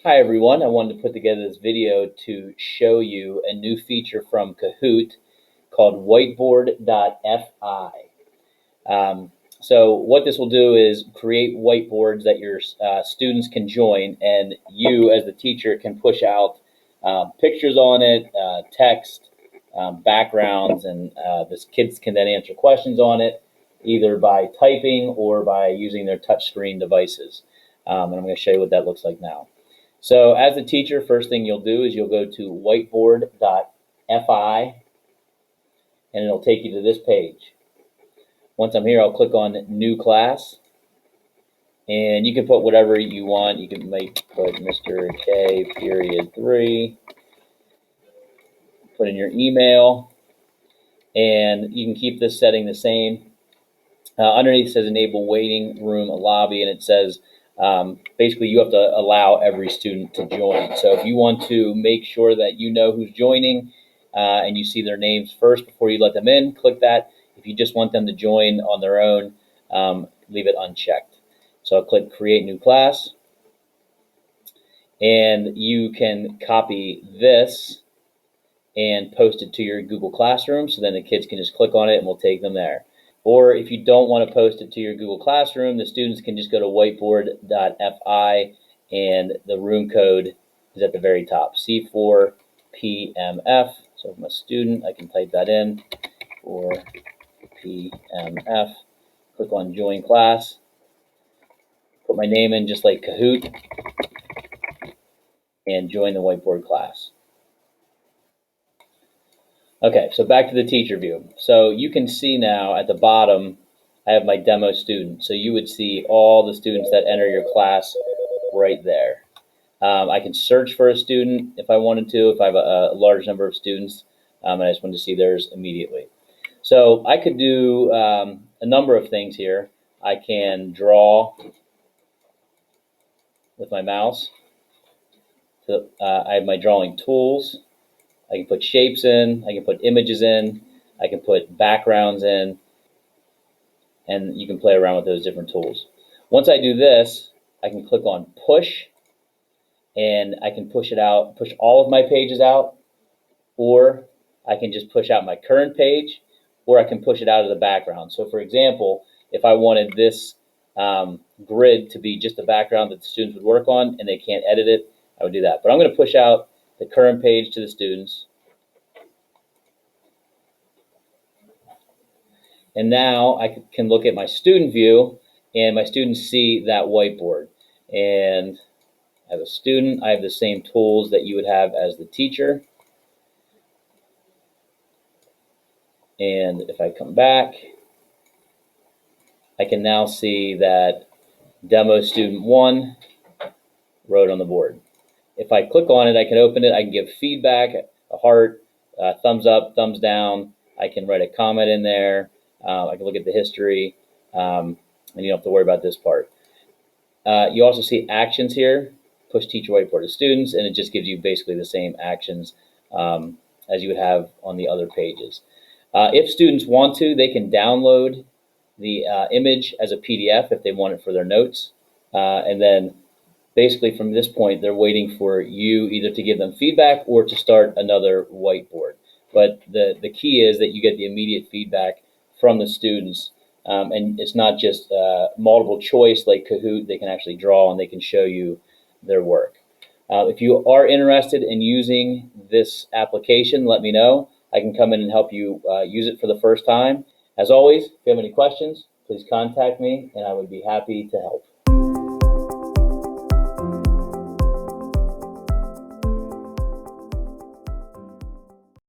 Hi everyone, I wanted to put together this video to show you a new feature from Kahoot called Whiteboard.fi. So what this will do is create whiteboards that your students can join, and you as the teacher can push out pictures on it, text, backgrounds, and the kids can then answer questions on it either by typing or by using their touchscreen devices. And I'm going to show you what that looks like now. So as a teacher, first thing you'll do is you'll go to whiteboard.fi and it'll take you to this page. Once I'm here, I'll click on New Class, and you can put whatever you want. You can put Mr. K period 3, put in your email, and you can keep this setting the same. Underneath it says Enable Waiting Room Lobby, and it says basically you have to allow every student to join. So if you want to make sure that you know who's joining and you see their names first before you let them in, click that. If you just want them to join on their own, leave it unchecked. So I'll click Create New Class, and you can copy this and post it to your Google Classroom, so then the kids can just click on it and we'll take them there. Or if you don't want to post it to your Google Classroom, the students can just go to whiteboard.fi, and the room code is at the very top, C4PMF. So if I'm a student, I can type that in, 4PMF, click on Join Class, put my name in just like Kahoot, and join the whiteboard class. Okay, so back to the teacher view. So you can see now at the bottom, I have my demo student. So you would see all the students that enter your class right there. I can search for a student if I wanted to, if I have a large number of students, and I just wanted to see theirs immediately. So I could do a number of things here. I can draw with my mouse. So, I have my drawing tools. I can put shapes in, I can put images in, I can put backgrounds in, and you can play around with those different tools. Once I do this, I can click on push, and I can push it out, push all of my pages out, or I can just push out my current page, or I can push it out of the background. So for example, if I wanted this grid to be just the background that the students would work on and they can't edit it, I would do that. But I'm going to push out the current page to the students. And now I can look at my student view, and my students see that whiteboard. And as a student, I have the same tools that you would have as the teacher. And if I come back, I can now see that demo student 1 wrote on the board. If I click on it, I can open it. I can give feedback, a heart, thumbs up, thumbs down. I can write a comment in there. I can look at the history, and you don't have to worry about this part. You also see actions here, push teacher whiteboard to students, and it just gives you basically the same actions as you would have on the other pages. If students want to, they can download the image as a PDF if they want it for their notes, and then basically from this point, they're waiting for you either to give them feedback or to start another whiteboard. But the key is that you get the immediate feedback from the students, and it's not just multiple choice like Kahoot. They can actually draw and they can show you their work. If you are interested in using this application, let me know. I can come in and help you use it for the first time. As always, if you have any questions, please contact me and I would be happy to help.